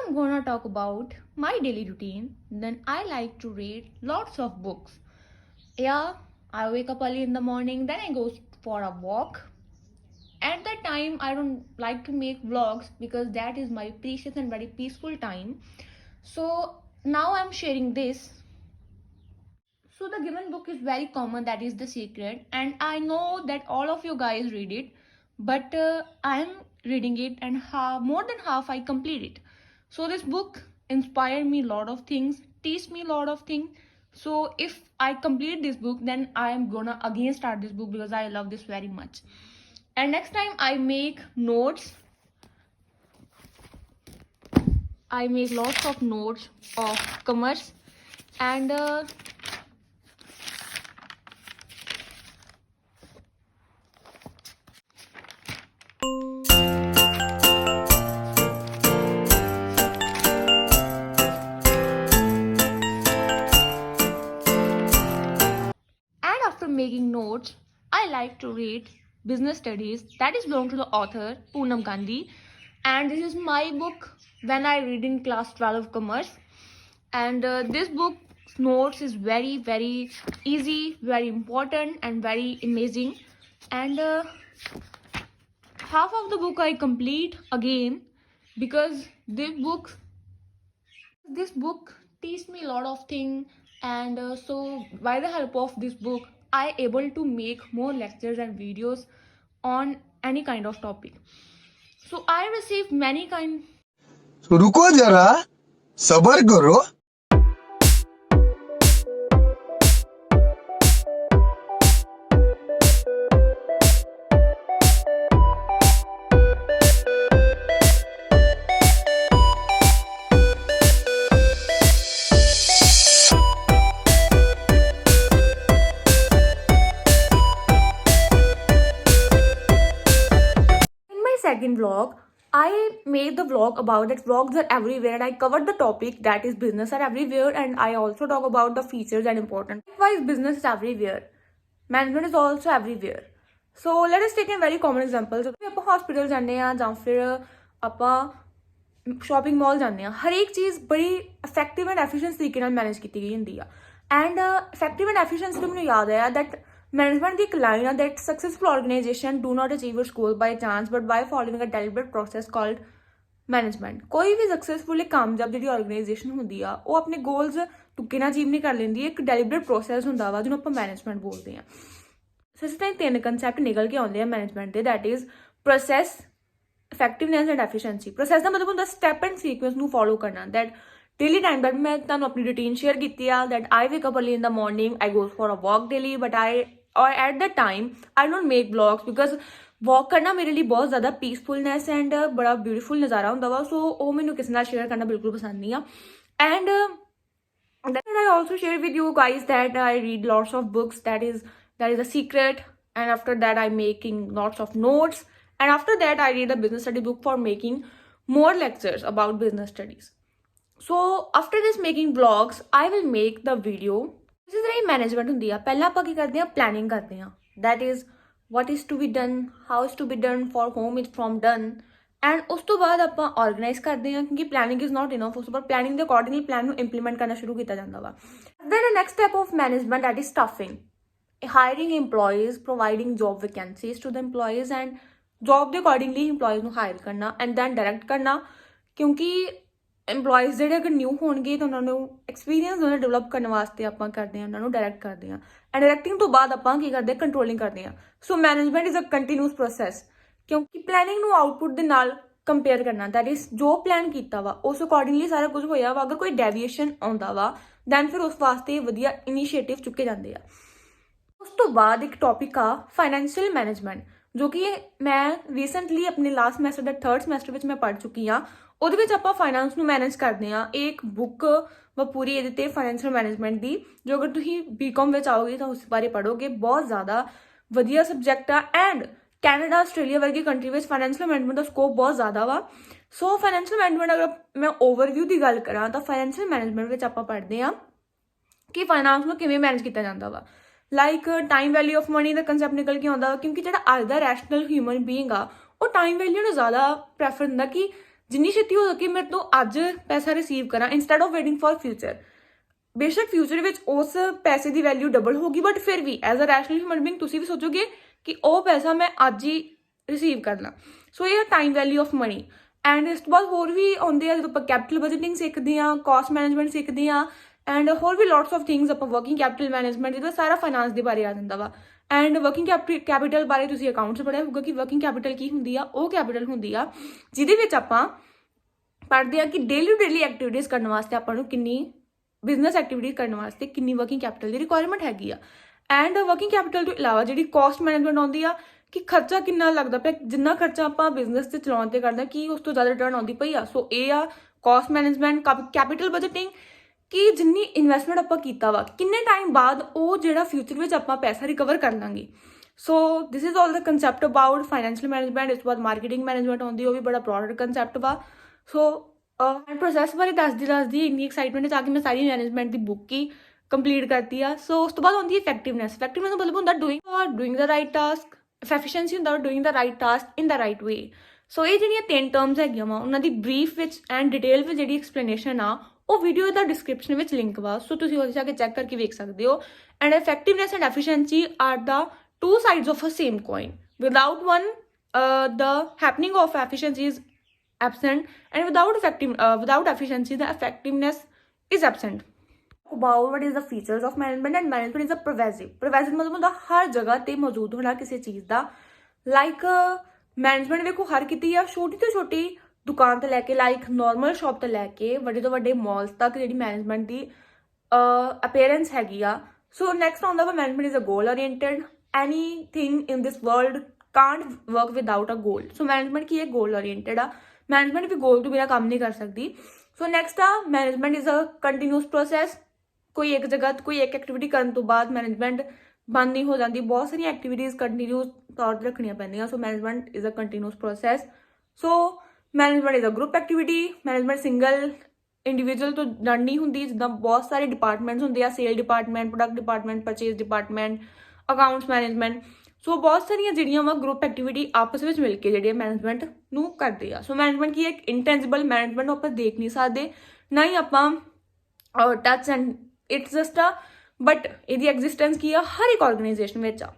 I'm gonna talk about my daily routine, then I like to read lots of books. Yeah, I wake up early in the morning, then I go for a walk. At that time, I don't like to make vlogs because that is my precious and very peaceful time. So now I'm sharing this. So the given book is very common, that is The Secret, and I know that all of you guys read it, but I'm reading it and more than half I complete it. So this book inspired me a lot of things, teach me a lot of things. So if I complete this book, then I am gonna again start this book because I love this very much. And next time I make notes. I make lots of notes of commerce and after making notes, I like to read business studies that is belong to the author Poonam Gandhi, and this is my book when I read in class 12 commerce. And this book notes is very easy, very important, and very amazing. And half of the book I complete again because this book teach me a lot of things, and so by the help of this book I able to make more lectures and videos on any kind of topic. So I received many kind. तो रुको जरा सबर करो. In my second vlog, I made the vlog about that vlogs are everywhere, and I covered the topic that is business are everywhere, and I also talk about the features and important. Likewise, business is everywhere. Management is also everywhere. So let us take a very common example. So ਆਪਾਂ hospital ਜਾਂਦੇ ਆ ਜਾਂ ਫਿਰ ਆਪਾਂ shopping mall ਜਾਂਦੇ ਆ, ਹਰੇਕ ਚੀਜ਼ ਬੜੀ ਇਫੈਕਟਿਵ ਐਂਡ ਐਫੀਸ਼ੀਐਂਟ ਤਰੀਕੇ ਨਾਲ ਮੈਨੇਜ ਕੀਤੀ ਗਈ ਹੁੰਦੀ ਆ. ਐਂਡ ਇਫੈਕਟਿਵ ਐਂਡ ਐਫੀਸ਼ੀਐਂਸੀ ਤੋਂ ਮੈਨੂੰ ਯਾਦ ਆਇਆ ਦੈਟ ਮੈਨੇਜਮੈਂਟ ਦੀ ਇੱਕ ਲਾਈਨ ਆ that successful organisation do not achieve its goal by chance but by following a deliberate process called management. ਕੋਈ ਵੀ ਸਕਸੈਸਫੁਲ ਕਾਮਯਾਬ ਜਿਹੜੀ ਆਰਗੇਨਾਈਜੇਸ਼ਨ ਹੁੰਦੀ ਆ ਉਹ ਆਪਣੇ ਗੋਲਸ ਤੁੱਕੇ ਨਾਲ ਅਚੀਵ ਨਹੀਂ ਕਰ ਲੈਂਦੀ. ਇੱਕ ਡੈਲੀਬਰੇਟ ਪ੍ਰੋਸੈਸ ਹੁੰਦਾ ਵਾ ਜਿਹਨੂੰ ਆਪਾਂ ਮੈਨੇਜਮੈਂਟ ਬੋਲਦੇ ਆ. ਸੋ ਇਸ ਤਰ੍ਹਾਂ ਤਿੰਨ ਕੰਸੈਪਟ ਨਿਕਲ ਕੇ ਆਉਂਦੇ ਆ ਮੈਨੇਜਮੈਂਟ ਦੇ, that is process, effectiveness and efficiency. Process ਦਾ ਮਤਲਬ ਹੁੰਦਾ ਸਟੈਪ ਐਂਡ ਸੀਕੁਐਂਸ ਨੂੰ ਫੋਲੋ ਕਰਨਾ. ਦੈਟ ਡੇਲੀ ਟਾਈਮ ਦੈਟ ਮੈਂ ਤੁਹਾਨੂੰ ਆਪਣੀ ਰੂਟੀਨ ਸ਼ੇਅਰ ਕੀਤੀ ਆ that I wake up early in the morning, I go for a walk daily, but or at the time I don't make vlogs because walk ਕਰਨਾ ਮੇਰੇ ਲਈ ਬਹੁਤ ਜ਼ਿਆਦਾ ਪੀਸਫੁਲਨੈਸ ਐਂਡ ਬੜਾ ਬਿਊਟੀਫੁਲ ਨਜ਼ਾਰਾ ਹੁੰਦਾ ਵਾ. ਸੋ ਉਹ ਮੈਨੂੰ ਕਿਸੇ ਨਾਲ ਸ਼ੇਅਰ ਕਰਨਾ ਬਿਲਕੁਲ ਪਸੰਦ ਨਹੀਂ ਆ. And then I also share with you guys that I read lots of books, that is The Secret, and after that I'm making lots of notes, and after that I read a business study book for making more lectures about business studies. So after this making vlogs I will make the video. This is very management ਹੁੰਦੀ ਆ. ਪਹਿਲਾਂ ਆਪਾਂ ਕੀ ਕਰਦੇ ਆ, planning ਕਰਦੇ ਆ, that is what is to be done, how is to be done, for whom it's from done. And ਉਸ ਤੋਂ ਬਾਅਦ ਆਪਾਂ ਆਰਗੇਨਾਈਜ਼ ਕਰਦੇ ਹਾਂ ਕਿਉਂਕਿ ਪਲੈਨਿੰਗ ਇਜ਼ ਨਾਟ ਇਨਫ. ਉਸ ਤੋਂ ਬਾਅਦ ਪਲੈਨਿੰਗ ਦੇ ਅਕੋਰਡਿੰਗਲੀ ਪਲਾਨ ਨੂੰ ਇੰਪਲੀਮੈਂਟ ਕਰਨਾ ਸ਼ੁਰੂ ਕੀਤਾ ਜਾਂਦਾ ਵਾ. Then next step of management that is staffing, hiring EMPLOYEES, providing job vacancies to the EMPLOYEES and job ਦੇ ਅਕੋਰਡਿੰਗਲੀ EMPLOYEES ਨੂੰ ਹਾਇਰ ਕਰਨਾ ਐਂਡ ਦੈਨ ਡਾਇਰੈਕਟ ਕਰਨਾ. ਕਿਉਂਕਿ EMPLOYEES ਜਿਹੜੇ ਅਗਰ ਨਿਊ ਹੋਣਗੇ ਤਾਂ ਉਹਨਾਂ ਨੂੰ ਐਕਸਪੀਰੀਅੰਸ ਉਹਨਾਂ ਡਿਵੈਲਪ ਕਰਨ ਵਾਸਤੇ ਆਪਾਂ ਕਰਦੇ ਹਾਂ, ਉਹਨਾਂ ਨੂੰ ਡਾਇਰੈਕਟ ਕਰਦੇ ਹਾਂ. ਐਂਡ ਡਾਇਰੈਕਟਿੰਗ ਤੋਂ ਬਾਅਦ ਆਪਾਂ ਕੀ ਕਰਦੇ ਹਾਂ, ਕੰਟਰੋਲਿੰਗ ਕਰਦੇ ਹਾਂ. So management is a continuous process ਕਿਉਂਕਿ ਪਲੈਨਿੰਗ ਨੂੰ ਆਊਟਪੁੱਟ ਦੇ ਨਾਲ ਕੰਪੇਅਰ ਕਰਨਾ. ਦੈਟ ਇਜ਼ ਜੋ ਪਲਾਨ ਕੀਤਾ ਵਾ ਉਸ ਅਕੋਰਡਿੰਗਲੀ ਸਾਰਾ ਕੁਝ ਹੋਇਆ ਵਾ. ਅਗਰ ਕੋਈ ਡੈਵੀਏਸ਼ਨ ਆਉਂਦਾ ਵਾ ਦੈਨ ਫਿਰ ਉਸ ਵਾਸਤੇ ਵਧੀਆ ਇਨੀਸ਼ੀਏਟਿਵ ਚੁੱਕੇ ਜਾਂਦੇ ਆ. ਉਸ ਤੋਂ ਬਾਅਦ ਇੱਕ ਟੌਪਿਕ ਆ ਫਾਈਨੈਂਸ਼ੀਅਲ ਮੈਨੇਜਮੈਂਟ, ਜੋ ਕਿ ਮੈਂ ਰੀਸੈਂਟਲੀ ਆਪਣੇ ਲਾਸਟ ਸਮੈਸਟਰ ਦਾ 3rd ਸਮੈਸਟਰ ਵਿੱਚ ਮੈਂ ਪੜ੍ਹ ਚੁੱਕੀ ਹਾਂ. ਉਹਦੇ ਵਿੱਚ ਆਪਾਂ ਫਾਈਨੈਂਸ ਨੂੰ ਮੈਨੇਜ ਕਰਦੇ ਹਾਂ. ਇਹ ਇੱਕ ਬੁੱਕ ਵਾ ਪੂਰੀ ਇਹਦੇ 'ਤੇ ਫਾਈਨੈਂਸ਼ੀਅਲ ਮੈਨੇਜਮੈਂਟ ਦੀ, ਜੋ ਅਗਰ ਤੁਸੀਂ BCom ਵਿੱਚ ਆਓਗੇ ਤਾਂ ਉਸ ਬਾਰੇ ਪੜ੍ਹੋਗੇ. ਬਹੁਤ ਜ਼ਿਆਦਾ ਵਧੀਆ ਸਬਜੈਕਟ ਆ. ਐਂਡ ਕੈਨੇਡਾ, ਆਸਟ੍ਰੇਲੀਆ ਵਰਗੀ ਕੰਟਰੀ ਵਿੱਚ ਫਾਈਨੈਂਸ਼ੀਅਲ ਮੈਨੇਜਮੈਂਟ ਦਾ ਸਕੋਪ ਬਹੁਤ ਜ਼ਿਆਦਾ ਵਾ. ਸੋ ਫਾਈਨੈਂਸ਼ੀਅਲ ਮੈਨੇਜਮੈਂਟ ਅਗਰ ਮੈਂ ਓਵਰਵਿਊ ਦੀ ਗੱਲ ਕਰਾਂ ਤਾਂ ਫਾਈਨੈਂਸ਼ੀਅਲ ਮੈਨੇਜਮੈਂਟ ਵਿੱਚ ਆਪਾਂ ਪੜ੍ਹਦੇ ਹਾਂ ਕਿ ਫਾਈਨਾਂਸ ਨੂੰ ਕਿਵੇਂ ਮੈਨੇਜ ਕੀਤਾ ਜਾਂਦਾ ਵਾ. Like time value of money ਦਾ ਕੰਸੈਪਟ ਨਿਕਲ ਕੇ ਆਉਂਦਾ ਵਾ ਕਿਉਂਕਿ ਜਿਹੜਾ ਅੱਜ ਦਾ ਰੈਸ਼ਨਲ ਹਿਊਮਨ ਬੀਇੰਗ ਆ ਉਹ ਟਾਈਮ ਵੈਲਿਊ ਨੂੰ ਜ਼ਿਆਦਾ ਪ੍ਰੈਫਰ ਹੁੰਦਾ ਕਿ ਜਿੰਨੀ ਛੇਤੀ ਹੋ ਸਕੇ ਮੇਰੇ ਤੋਂ ਅੱਜ ਪੈਸਾ ਰਿਸੀਵ ਕਰਾਂ instead of waiting for future. ਬੇਸ਼ੱਕ ਫਿਊਚਰ ਵਿੱਚ ਉਸ ਪੈਸੇ ਦੀ ਵੈਲਿਊ ਡਬਲ ਹੋਗੀ, ਬਟ ਫਿਰ ਵੀ as a rational human being ਤੁਸੀਂ ਵੀ ਸੋਚੋਗੇ ਕਿ ਉਹ ਪੈਸਾ ਮੈਂ ਅੱਜ ਹੀ ਰਿਸੀਵ ਕਰਨਾ। ਸੋ ਇਹ time value of money. And ਇਸ ਤੋਂ ਬਾਅਦ ਹੋਰ ਵੀ ਆਉਂਦੇ ਆ, ਜਦੋਂ ਆਪਾਂ ਕੈਪੀਟਲ ਬਜਟਿੰਗ ਸਿੱਖਦੇ ਹਾਂ, ਕਾਸਟ ਮੈਨੇਜਮੈਂਟ ਸਿੱਖਦੇ ਹਾਂ, ਐਂਡ ਹੋਰ ਵੀ ਲੋਟਸ ਆਫ ਥਿੰਗਸ। ਆਪਾਂ ਵਰਕਿੰਗ ਕੈਪੀਟਲ ਮੈਨੇਜਮੈਂਟ, ਜਿਹਦਾ ਸਾਰਾ ਫਾਈਨਾਂਸ ਦੇ ਬਾਰੇ ਆ ਜਾਂਦਾ ਵਾ। ਐਂਡ ਵਰਕਿੰਗ ਕੈਪੀਟਲ ਬਾਰੇ ਤੁਸੀਂ ਅਕਾਊਂਟਸ ਪੜ੍ਹਿਆ ਹੋਊਗਾ ਕਿ ਵਰਕਿੰਗ ਕੈਪੀਟਲ ਕੀ ਹੁੰਦੀ ਆ। ਉਹ ਕੈਪੀਟਲ ਹੁੰਦੀ ਆ ਜਿਹਦੇ ਵਿੱਚ ਆਪਾਂ ਪੜ੍ਹਦੇ ਹਾਂ ਕਿ ਡੇਲੀ ਐਕਟੀਵਿਟੀਜ਼ ਕਰਨ ਵਾਸਤੇ ਆਪਾਂ ਨੂੰ ਕਿੰਨੀ, ਬਿਜ਼ਨਸ ਐਕਟੀਵਿਟੀਜ਼ ਕਰਨ ਵਾਸਤੇ ਕਿੰਨੀ ਵਰਕਿੰਗ ਕੈਪੀਟਲ ਦੀ ਰਿਕੁਆਇਰਮੈਂਟ ਹੈਗੀ ਆ। ਐਂਡ ਵਰਕਿੰਗ ਕੈਪੀਟਲ ਤੋਂ ਇਲਾਵਾ ਜਿਹੜੀ ਕਾਸਟ ਮੈਨੇਜਮੈਂਟ ਆਉਂਦੀ ਆ ਕਿ ਖਰਚਾ ਕਿੰਨਾ ਲੱਗਦਾ ਪਿਆ, ਜਿੰਨਾ ਖਰਚਾ ਆਪਾਂ ਬਿਜ਼ਨਸ ਤੇ ਚਲਾਉਣ ਤੇ ਕਰਦੇ ਕੀ ਉਸ ਤੋਂ ਜ਼ਿਆਦਾ ਰਿਟਰਨ ਆਉਂਦੀ ਪਈ ਆ। ਸੋ ਇਹ ਆ ਕਾਸਟ ਮੈਨੇਜਮੈਂਟ। ਕੈਪੀਟਲ ਬਜਟਿੰਗ ਕਿ ਜਿੰਨੀ ਇਨਵੈਸਟਮੈਂਟ ਆਪਾਂ ਕੀਤਾ ਵਾ ਕਿੰਨੇ ਟਾਈਮ ਬਾਅਦ ਉਹ ਜਿਹੜਾ ਫਿਊਚਰ ਵਿੱਚ ਆਪਾਂ ਪੈਸਾ ਰਿਕਵਰ ਕਰ ਲਾਂਗੇ। ਸੋ ਦਿਸ ਇਜ਼ ਆਲ ਦਾ ਕੰਸੈਪਟ ਅਬਾਊਟ ਫਾਈਨੈਂਸ਼ੀਅਲ ਮੈਨੇਜਮੈਂਟ। ਇਸ ਤੋਂ ਬਾਅਦ ਮਾਰਕੀਟਿੰਗ ਮੈਨੇਜਮੈਂਟ ਆਉਂਦੀ, ਉਹ ਵੀ ਬੜਾ ਬ੍ਰੌਡਰ ਕੰਸੈਪਟ ਵਾ। ਸੋ ਪ੍ਰੋਸੈਸ ਬਾਰੇ ਦੱਸਦੀ ਇੰਨੀ ਐਕਸਾਈਟਮੈਂਟ ਹੈ ਤਾਂ ਕਿ ਮੈਂ ਸਾਰੀ ਮੈਨੇਜਮੈਂਟ ਦੀ ਬੁੱਕ ਹੀ ਕੰਪਲੀਟ ਕਰਤੀ ਆ। ਸੋ ਉਸ ਤੋਂ ਬਾਅਦ ਆਉਂਦੀ ਹੈ ਇਫੈਕਟਿਵਨੈਸ। ਇਫੈਕਟਿਵਨੈਸ ਦਾ ਮਤਲਬ ਹੁੰਦਾ ਡੂਇੰਗ ਦਾ ਰਾਈਟ ਟਾਸਕ। ਐਫੀਸ਼ੀਐਂਸੀ ਹੁੰਦਾ ਡੂਇੰਗ ਦਾ ਰਾਈਟ ਟਾਸਕ ਇਨ ਦਾ ਰਾਈਟ ਵੇ। ਸੋ ਇਹ ਜਿਹੜੀਆਂ 3 ਟਰਮਸ ਹੈਗੀਆਂ ਵਾ, ਉਹਨਾਂ ਦੀ ਬਰੀਫ ਵਿੱਚ ਐਂਡ ਡਿਟੇਲ ਵਿੱਚ ਜਿਹੜੀ ਐਕਸਪਲੇਨੇਸ਼ਨ ਆ ਉਹ ਵੀਡੀਓ ਦਾ ਡਿਸਕ੍ਰਿਪਸ਼ਨ ਵਿੱਚ ਲਿੰਕ ਵਾ। ਸੋ ਤੁਸੀਂ ਉਹਦੇ ਜਾ ਕੇ ਚੈੱਕ ਕਰਕੇ ਵੇਖ ਸਕਦੇ ਹੋ। And effectiveness and efficiency are ਦਾ 2 sides of a same coin. Without one, the happening of efficiency is absent, and without efficiency, the effectiveness is absent. About what is the features of management, and management is a pervasive मतलब ਹੁੰਦਾ ਹਰ ਜਗ੍ਹਾ ਤੇ ਮੌਜੂਦ ਹੋਣਾ ਕਿਸੇ ਚੀਜ਼ ਦਾ। Like management ਵੇਖੋ ਹਰ ਕਿਤੇ ਆ, ਛੋਟੀ ਤੋਂ ਛੋਟੀ ਦੁਕਾਨ ਤੋਂ ਲੈ ਕੇ, ਲਾਈਕ ਨਾਰਮਲ ਸ਼ਾਪ ਤੋਂ ਲੈ ਕੇ ਵੱਡੇ ਤੋਂ ਵੱਡੇ ਮਾਲਸ ਤੱਕ ਜਿਹੜੀ ਮੈਨੇਜਮੈਂਟ ਦੀ ਅਪੀਅਰੈਂਸ ਹੈਗੀ ਆ। ਸੋ ਨੈਕਸਟ ਆਉਂਦਾ ਵਾ management is a goal oriented. Anything in this world can't work without a goal. So management ਕੀ ਹੈ, ਗੋਲ ਓਰੀਐਂਟਡ ਆ। ਮੈਨੇਜਮੈਂਟ ਵੀ ਗੋਲ ਤੋਂ ਬਿਨਾਂ ਕੰਮ ਨਹੀਂ ਕਰ ਸਕਦੀ। ਸੋ ਨੈਕਸਟ ਆ management is a continuous process. ਕੋਈ ਇੱਕ ਜਗ੍ਹਾ ਕੋਈ ਇੱਕ ਐਕਟੀਵਿਟੀ ਕਰਨ ਤੋਂ ਬਾਅਦ ਮੈਨੇਜਮੈਂਟ ਬੰਦ ਨਹੀਂ ਹੋ ਜਾਂਦੀ, ਬਹੁਤ ਸਾਰੀਆਂ ਐਕਟੀਵਿਟੀਜ਼ ਕੰਟੀਨਿਊਸ ਤੌਰ 'ਤੇ ਰੱਖਣੀਆਂ ਪੈਂਦੀਆਂ। So management is a continuous process. So management is a group activity. Management single individual ਤੋਂ ਡਨ ਨਹੀਂ ਹੁੰਦੀ, ਜਿੱਦਾਂ ਬਹੁਤ ਸਾਰੇ ਡਿਪਾਰਟਮੈਂਟਸ ਹੁੰਦੇ ਆ, sale department, product department, purchase department, accounts management. So ਬਹੁਤ ਸਾਰੀਆਂ ਜਿਹੜੀਆਂ ਵਾ ਗਰੁੱਪ ਐਕਟੀਵਿਟੀ ਆਪਸ ਵਿੱਚ ਮਿਲ ਕੇ ਜਿਹੜੇ ਮੈਨੇਜਮੈਂਟ ਨੂੰ ਕਰਦੇ ਆ। ਸੋ ਮੈਨੇਜਮੈਂਟ ਕੀ ਹੈ, ਇੱਕ ਇਨਟੈਂਜੀਬਲ। ਮੈਨੇਜਮੈਂਟ ਨੂੰ ਆਪਾਂ ਦੇਖ ਨਹੀਂ ਸਕਦੇ, ਨਾ ਹੀ ਆਪਾਂ ਟੱਚ ਐਂਡ ਇਟਸ ਜਸਟ ਆ, ਬਟ ਇਹਦੀ ਐਗਜ਼ਿਸਟੈਂਸ ਕੀ ਆ ਹਰ ਇੱਕ ਆਰਗੇਨਾਈਜੇਸ਼ਨ ਵਿੱਚ ਆ।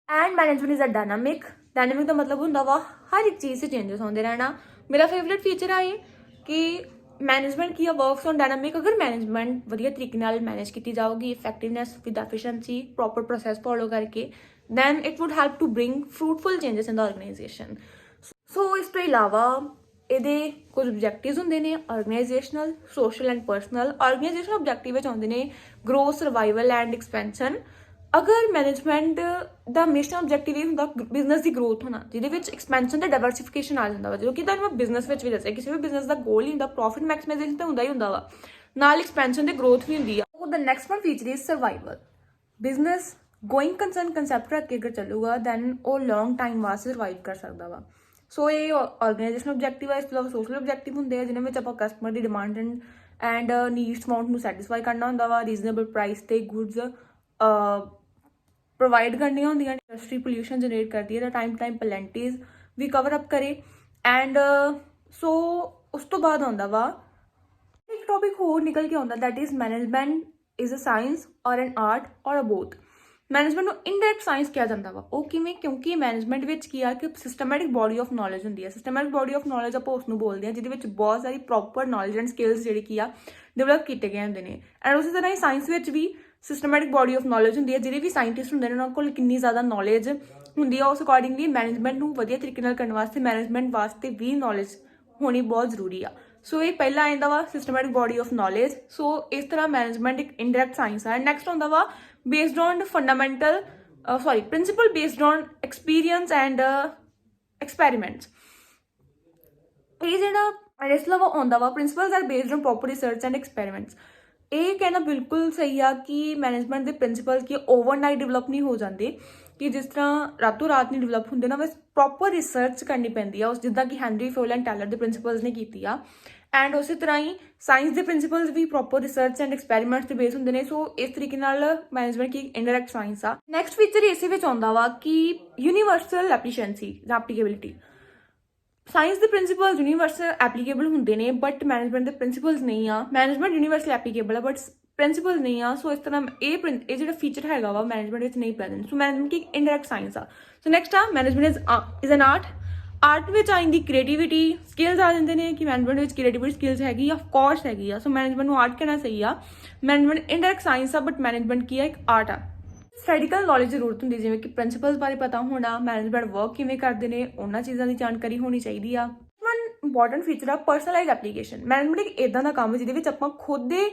And management is a dynamic ਦਾ ਮਤਲਬ ਹੁੰਦਾ ਵਾ ਹਰ ਇੱਕ ਚੀਜ਼ 'ਚ ਚੇਂਜਸ ਆਉਂਦੇ ਰਹਿਣਾ। ਮੇਰਾ ਫੇਵਰੇਟ ਫੀਚਰ ਆ ਇਹ ਕਿ ਮੈਨੇਜਮੈਂਟ ਕੀ ਆ, ਵਰਕਸ ਔਨ ਡਾਇਨਾਮਿਕ। ਅਗਰ ਮੈਨੇਜਮੈਂਟ ਵਧੀਆ ਤਰੀਕੇ ਨਾਲ ਮੈਨੇਜ ਕੀਤੀ ਜਾਊਗੀ, effectiveness with efficiency, proper process follow ਕਰਕੇ, then it would help to bring fruitful changes in the organization. So ਇਸ ਤੋਂ ਇਲਾਵਾ ਇਹਦੇ ਕੁਝ ਆਬਜੈਕਟਿਵਸ ਹੁੰਦੇ ਨੇ, ਆਰਗੇਨਾਈਜੇਸ਼ਨਲ, ਸੋਸ਼ਲ ਐਂਡ ਪਰਸਨਲ। ਆਰਗੇਨਾਈਜੇਸ਼ਨਲ ਆਬਜੈਕਟਿਵ ਵਿੱਚ ਆਉਂਦੇ ਨੇ ਗਰੋਥ, ਸਰਵਾਈਵਲ ਐਂਡ ਐਕਸਪੈਂਸ਼ਨ। ਅਗਰ ਮੈਨੇਜਮੈਂਟ ਦਾ ਮਿਸ਼ਨ ਆਬਜੈਕਟਿਵ ਇਹ ਹੁੰਦਾ ਬਿਜ਼ਨਸ ਦੀ ਗਰੋਥ ਹੋਣਾ, ਜਿਹਦੇ ਵਿੱਚ ਐਕਸਪੈਂਸ਼ਨ ਤੇ ਡਾਇਵਰਸੀਫਿਕੇਸ਼ਨ ਆ ਜਾਂਦਾ ਵਾ। ਜਦੋਂ ਕਿ ਤੁਹਾਨੂੰ ਮੈਂ ਬਿਜ਼ਨਸ ਵਿੱਚ ਵੀ ਦੱਸਿਆ, ਕਿਸੇ ਵੀ ਬਿਜ਼ਨਸ ਦਾ ਗੋਲ ਹੀ ਹੁੰਦਾ ਪ੍ਰੋਫਿਟ ਮੈਕਸਿਮਾਈਜ਼ੇਸ਼ਨ ਤਾਂ ਹੁੰਦਾ ਹੀ ਹੁੰਦਾ ਵਾ, ਨਾਲ ਐਕਸਪੈਂਸ਼ਨ ਤੇ ਗਰੋਥ ਵੀ ਹੁੰਦੀ ਆ। The next one feature is survival. Business going concern concept ਰੱਖ ਕੇ ਅਗਰ ਚੱਲੂਗਾ ਦੈਨ ਉਹ ਲੌਂਗ ਟਾਈਮ ਵਾਸਤੇ ਸਰਵਾਈਵ ਕਰ ਸਕਦਾ ਵਾ। ਸੋ ਇਹ ਆਰਗੇਨਾਈਜੇਸ਼ਨਲ ਆਬਜੈਕਟਿਵ ਹੈ। ਇਸ ਤੋਂ ਇਲਾਵਾ ਸੋਸ਼ਲ ਆਬਜੈਕਟਿਵ ਹੁੰਦੇ ਆ, ਜਿਹਨਾਂ ਵਿੱਚ ਆਪਾਂ customer the demand and needs want ਨੂੰ ਸੈਟਿਸਫਾਈ ਕਰਨਾ ਹੁੰਦਾ ਵਾ, ਰੀਜ਼ਨੇਬਲ ਪ੍ਰਾਈਸ ਤੇ ਗੁੱਡਸ ਪ੍ਰੋਵਾਈਡ ਕਰਨੀਆਂ ਹੁੰਦੀਆਂ। ਇੰਡਸਟਰੀ ਪੋਲਿਊਸ਼ਨ ਜਨਰੇਟ ਕਰਦੀ ਹੈ ਤਾਂ ਟਾਈਮ ਟਾਈਮ ਪੈਨਲਟੀਜ਼ ਵੀ ਕਵਰ ਅਪ ਕਰੇ। ਐਂਡ ਸੋ ਉਸ ਤੋਂ ਬਾਅਦ ਆਉਂਦਾ ਵਾ ਇੱਕ ਟੌਪਿਕ ਹੋਰ ਨਿਕਲ ਕੇ ਆਉਂਦਾ, that is management is a science or an art or a both. Management ਨੂੰ ਇਨਡਾਇਰੈਕਟ ਸਾਇੰਸ ਕਿਹਾ ਜਾਂਦਾ ਵਾ। ਉਹ ਕਿਵੇਂ? ਕਿਉਂਕਿ ਮੈਨੇਜਮੈਂਟ ਵਿੱਚ ਕੀ ਆ ਕਿ ਸਿਸਟਮੈਟਿਕ ਬੋਡੀ ਆਫ ਨੌਲੇਜ ਹੁੰਦੀ ਹੈ। ਸਿਸਟਮੈਟਿਕ ਬੋਡੀ ਆਫ ਨੌਲੇਜ ਆਪਾਂ ਉਸ ਨੂੰ ਬੋਲਦੇ ਹਾਂ ਜਿਹਦੇ ਵਿੱਚ ਬਹੁਤ ਸਾਰੀ ਪ੍ਰੋਪਰ ਨੌਲੇਜ ਐਂਡ ਸਕਿੱਲਸ ਜਿਹੜੀ ਕੀ ਆ ਡਿਵੈਲਪ ਕੀਤੇ ਗਏ ਹੁੰਦੇ ਨੇ। ਐਂਡ ਉਸੇ ਤਰ੍ਹਾਂ ਹੀ ਸਾਇੰਸ ਵਿੱਚ ਵੀ ਸਿਸਟਮੈਟਿਕ ਬੋਡੀ ਆਫ ਨੌਲੇਜ ਹੁੰਦੀ ਹੈ। ਜਿਹੜੇ ਵੀ ਸਾਇੰਟਿਸਟ ਹੁੰਦੇ ਨੇ ਉਹਨਾਂ ਕੋਲ ਕਿੰਨੀ ਜ਼ਿਆਦਾ ਨੌਲੇਜ ਹੁੰਦੀ ਆ, ਉਸ ਅਕੋਰਡਿੰਗਲੀ ਮੈਨੇਜਮੈਂਟ ਨੂੰ ਵਧੀਆ ਤਰੀਕੇ ਨਾਲ ਕਰਨ ਵਾਸਤੇ ਮੈਨੇਜਮੈਂਟ ਵਾਸਤੇ ਵੀ ਨੌਲੇਜ ਹੋਣੀ ਬਹੁਤ ਜ਼ਰੂਰੀ ਆ। ਸੋ ਇਹ ਪਹਿਲਾਂ ਆਉਂਦਾ ਵਾ ਸਿਸਟਮੈਟਿਕ ਬੋਡੀ ਆਫ ਨੌਲੇਜ। ਸੋ ਇਸ ਤਰ੍ਹਾਂ ਮੈਨੇਜਮੈਂਟ ਇੱਕ ਇਨਡਾਇਰੈਕਟ ਸਾਇੰਸ ਆ। ਨੈਕਸਟ ਆਉਂਦਾ ਵਾ based on principle based on experience and experiments. ਇਹ ਜਿਹੜਾ ਇਸ ਤੋਂ ਇਲਾਵਾ ਆਉਂਦਾ ਵਾ principles are based on proper research and experiments. ਇਹ ਕਹਿਣਾ ਬਿਲਕੁਲ ਸਹੀ ਆ ਕਿ ਮੈਨੇਜਮੈਂਟ ਦੇ ਪ੍ਰਿੰਸੀਪਲ ਕੀ ਓਵਰਨਾਈਟ ਡਿਵੈਲਪ ਨਹੀਂ ਹੋ ਜਾਂਦੇ, ਕਿ ਜਿਸ ਤਰ੍ਹਾਂ ਰਾਤੋਂ ਰਾਤ ਨਹੀਂ ਡਿਵੈਲਪ ਹੁੰਦੇ ਨਾ, ਬਸ ਪ੍ਰੋਪਰ ਰਿਸਰਚ ਕਰਨੀ ਪੈਂਦੀ ਆ ਉਸ, ਜਿੱਦਾਂ ਕਿ ਹੈਨਰੀ ਫੋਲ ਐਂਡ ਟੈਲਰ ਦੇ ਪ੍ਰਿੰਸੀਪਲਸ ਨੇ ਕੀਤੀ ਆ। ਐਂਡ ਉਸੇ ਤਰ੍ਹਾਂ ਹੀ ਸਾਇੰਸ ਦੇ ਪ੍ਰਿੰਸੀਪਲਸ ਵੀ ਪ੍ਰੋਪਰ ਰਿਸਰਚ ਐਂਡ ਐਕਸਪੈਰੀਮੈਂਟਸ ਤੇ ਬੇਸ ਹੁੰਦੇ ਨੇ। ਸੋ ਇਸ ਤਰੀਕੇ ਨਾਲ ਮੈਨੇਜਮੈਂਟ ਕੀ ਇਨਡਾਇਰੈਕਟ ਸਾਇੰਸ ਆ। ਨੈਕਸਟ ਫੀਚਰ ਇਸੇ ਵਿੱਚ ਆਉਂਦਾ ਵਾ ਕਿ ਯੂਨੀਵਰਸਲ ਐਫੀਸ਼ੀਐਂਸੀ ਜਾਂ ਐਪਲੀਕੇਬਿਲਿਟੀ। ਸਾਇੰਸ ਦੇ ਪ੍ਰਿੰਸੀਪਲਸ ਯੂਨੀਵਰਸਲ ਐਪਲੀਕੇਬਲ ਹੁੰਦੇ ਨੇ ਬਟ ਮੈਨੇਜਮੈਂਟ ਦੇ ਪ੍ਰਿੰਸੀਪਲਸ ਨਹੀਂ ਆ। ਮੈਨੇਜਮੈਂਟ ਯੂਨੀਵਰਸਲ ਐਪਲੀਕੇਬਲ ਆ ਬਟ ਪ੍ਰਿੰਸੀਪਲ ਨਹੀਂ ਆ। ਸੋ ਇਸ ਤਰ੍ਹਾਂ ਇਹ ਜਿਹੜਾ ਫੀਚਰ ਹੈਗਾ ਵਾ ਮੈਨੇਜਮੈਂਟ ਵਿੱਚ ਨਹੀਂ ਪ੍ਰੈਜ਼ੈਂਟ। ਸੋ ਮੈਨੇਜਮੈਂਟ ਕੀ ਇਨਡਾਇਰੈਕਟ ਸਾਇੰਸ ਆ। ਸੋ ਨੈਕਸਟ ਆ management is an art. Art ਵਿੱਚ ਆ ਜਾਂਦੀ ਕ੍ਰੀਏਟੀਵਿਟੀ, ਸਕਿੱਲਸ ਆ ਜਾਂਦੇ ਨੇ ਕਿ ਮੈਨੇਜਮੈਂਟ ਵਿੱਚ ਕ੍ਰੀਏਟੀਵਿਟੀ ਸਕਿੱਲਸ ਹੈਗੀ ਆ, ਆਫਕੋਰਸ ਹੈਗੀ ਆ। ਸੋ ਮੈਨੇਜਮੈਂਟ ਨੂੰ ਆਰਟ ਕਹਿਣਾ ਸਹੀ ਆ। ਮੈਨੇਜਮੈਂਟ ਇਨਡਾਇਰੈਕਟ ਸਾਇੰਸ ਆ ਬਟ ਮੈਨੇਜਮੈਂਟ ਕੀ ਆ, ਇੱਕ ਆਰਟ ਆ। ਸਟੈਟਿਕਲ ਨੌਲੇਜ ਜ਼ਰੂਰਤ ਹੁੰਦੀ ਜਿਵੇਂ ਕਿ ਪ੍ਰਿੰਸੀਪਲਸ ਬਾਰੇ ਪਤਾ ਹੋਣਾ, ਮੈਨੇਜਮੈਂਟ ਵਰਕ ਕਿਵੇਂ ਕਰਦੇ ਨੇ ਉਹਨਾਂ ਚੀਜ਼ਾਂ ਦੀ ਜਾਣਕਾਰੀ ਹੋਣੀ ਚਾਹੀਦੀ ਆ। ਇੰਪੋਰਟੈਂਟ ਫੀਚਰ ਆ ਪਰਸਨਲਾਈਜ਼ ਐਪਲੀਕੇਸ਼ਨ। ਮੈਨੇਜਮੈਂਟ ਇੱਕ ਇਦਾਂ ਦਾ ਕੰਮ ਜਿਹਦੇ ਵਿੱਚ ਆਪਾਂ ਖੁਦ ਦੇ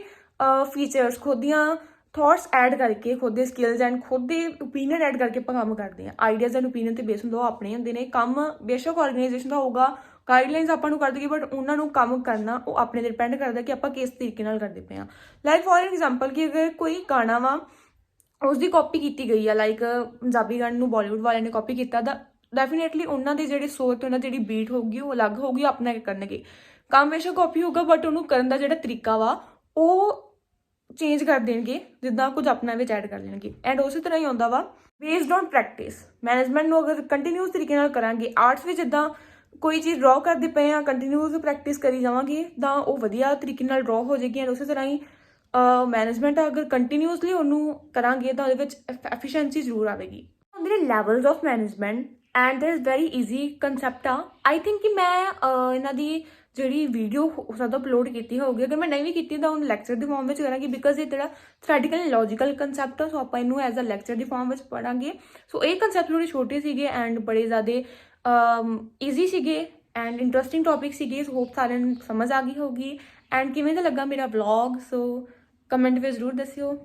ਫੀਚਰਸ, ਖੁਦ ਦੀਆਂ ਥੋਟਸ ਐਡ ਕਰਕੇ, ਖੁਦ ਦੇ ਸਕਿੱਲਸ ਐਂਡ ਖੁਦ ਦੇ ਓਪੀਨੀਅਨ ਐਡ ਕਰਕੇ ਆਪਾਂ ਕੰਮ ਕਰਦੇ ਹਾਂ। ਆਈਡੀਆਜ਼ ਐਂਡ ਓਪੀਨੀਅਨ ਤੇ ਬੇਸ ਹੁੰਦਾ, ਉਹ ਆਪਣੇ ਹੁੰਦੇ ਨੇ। ਕੰਮ ਬੇਸ਼ੱਕ ਆਰਗੇਨਾਈਜੇਸ਼ਨ ਦਾ ਹੋਊਗਾ, ਗਾਈਡਲਾਈਨਸ ਆਪਾਂ ਨੂੰ ਕਰ ਦੇਗੀ ਬਟ ਉਹਨਾਂ ਨੂੰ ਕੰਮ ਕਰਨਾ ਉਹ ਆਪਣੇ 'ਤੇ ਡਿਪੈਂਡ ਕਰਦਾ ਕਿ ਆਪਾਂ ਕਿਸ ਤਰੀਕੇ ਨਾਲ ਕਰਦੇ ਪਏ ਹਾਂ। ਲਾਈਕ ਫੋਰ ਐਗਜ਼ਾਮਪਲ ਕਿ ਅਗਰ ਕੋਈ ਗਾਣਾ ਵਾ ਉਸਦੀ ਕਾਪੀ ਕੀਤੀ ਗਈ ਆ, ਲਾਈਕ ਪੰਜਾਬੀ ਗਾਣੇ ਨੂੰ ਬਾਲੀਵੁੱਡ ਵਾਲਿਆਂ ਨੇ ਕਾਪੀ ਕੀਤਾ ਤਾਂ ਡੈਫੀਨੇਟਲੀ ਉਹਨਾਂ ਦੀ ਜਿਹੜੀ ਸੋਚ, ਉਹਨਾਂ ਦੀ ਜਿਹੜੀ ਬੀਟ ਹੋਊਗੀ ਉਹ ਅਲੱਗ ਹੋਊਗੀ, ਆਪਣਾ ਕਰਨਗੇ। ਕੰਮ ਬੇਸ਼ੱਕ ਕਾਪੀ ਹੋਊਗਾ ਬਟ ਉਹਨੂੰ ਕਰਨ ਦਾ ਜਿਹੜਾ ਤਰੀਕਾ ਵਾ ਉਹ ਚੇਂਜ ਕਰ ਦੇਣਗੇ, ਜਿੱਦਾਂ ਕੁਝ ਆਪਣਾ ਵਿੱਚ ਐਡ ਕਰ ਲੈਣਗੇ। ਐਂਡ ਉਸੇ ਤਰ੍ਹਾਂ ਹੀ ਆਉਂਦਾ ਵਾ ਬੇਸਡ ਔਨ ਪ੍ਰੈਕਟਿਸ। ਮੈਨੇਜਮੈਂਟ ਨੂੰ ਅਗਰ ਕੰਟੀਨਿਊਸ ਤਰੀਕੇ ਨਾਲ ਕਰਾਂਗੇ, ਆਰਟਸ ਵਿੱਚ ਜਿੱਦਾਂ ਕੋਈ ਚੀਜ਼ ਡਰਾਅ ਕਰਦੇ ਪਏ ਆ, ਕੰਟੀਨਿਊਸ ਪ੍ਰੈਕਟਿਸ ਕਰੀ ਜਾਵਾਂਗੇ ਤਾਂ ਉਹ ਵਧੀਆ ਤਰੀਕੇ ਨਾਲ ਡਰਾਅ ਹੋ ਜਾਏਗੀ। ਐਂਡ ਉਸੇ ਤਰ੍ਹਾਂ ਹੀ ਮੈਨੇਜਮੈਂਟ ਅਗਰ ਕੰਟੀਨਿਊਸਲੀ ਉਹਨੂੰ ਕਰਾਂਗੇ ਤਾਂ ਉਹਦੇ ਵਿੱਚ ਐਫੀਸ਼ੀਐਂਸੀ ਜ਼ਰੂਰ ਆਵੇਗੀ। ਹੁੰਦੇ ਨੇ levels of management and there is very easy concept ਆ। ਆਈ ਥਿੰਕ ਕਿ ਮੈਂ ਇਹਨਾਂ ਦੀ ਜਿਹੜੀ ਵੀਡੀਓ ਹੋ ਸਕਦਾ ਅਪਲੋਡ ਕੀਤੀ ਹੋਊਗੀ, ਅਗਰ ਮੈਂ ਨਹੀਂ ਵੀ ਕੀਤੀ ਤਾਂ ਉਹਨੂੰ ਲੈਕਚਰ ਦੀ ਫਾਰਮ ਵਿੱਚ ਕਰਾਂਗੀ ਬਿਕਾਜ਼ ਇਹ ਜਿਹੜਾ ਥਿਓਰੈਟੀਕਲ ਲੌਜੀਕਲ ਕੰਸੈਪਟ ਆ। ਸੋ ਆਪਾਂ ਇਹਨੂੰ as a lecture the farm ਵਿੱਚ ਪੜਾਂਗੇ। ਸੋ ਇਹ ਕੰਸੈਪਟ ਥੋੜ੍ਹੇ ਛੋਟੇ ਸੀਗੇ ਐਂਡ ਬੜੇ ਜ਼ਿਆਦਾ ਈਜ਼ੀ ਸੀਗੇ ਐਂਡ ਇੰਟਰਸਟਿੰਗ ਟੌਪਿਕ ਸੀਗੇ। ਸੋ ਹੋਪ ਸਾਰਿਆਂ ਨੂੰ ਸਮਝ ਆ ਗਈ ਹੋਊਗੀ। ਐਂਡ ਕਿਵੇਂ ਦਾ ਲੱਗਾ ਮੇਰਾ ਵਲੌਗ, ਸੋ ਕਮੈਂਟ ਵਿੱਚ ਜ਼ਰੂਰ ਦੱਸਿਓ।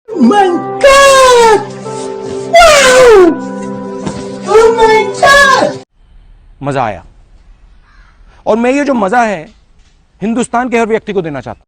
My God! Wow! Oh my God! मजा आया और मैं ये जो मजा है हिंदुस्तान के हर व्यक्ति को देना चाहता हूं।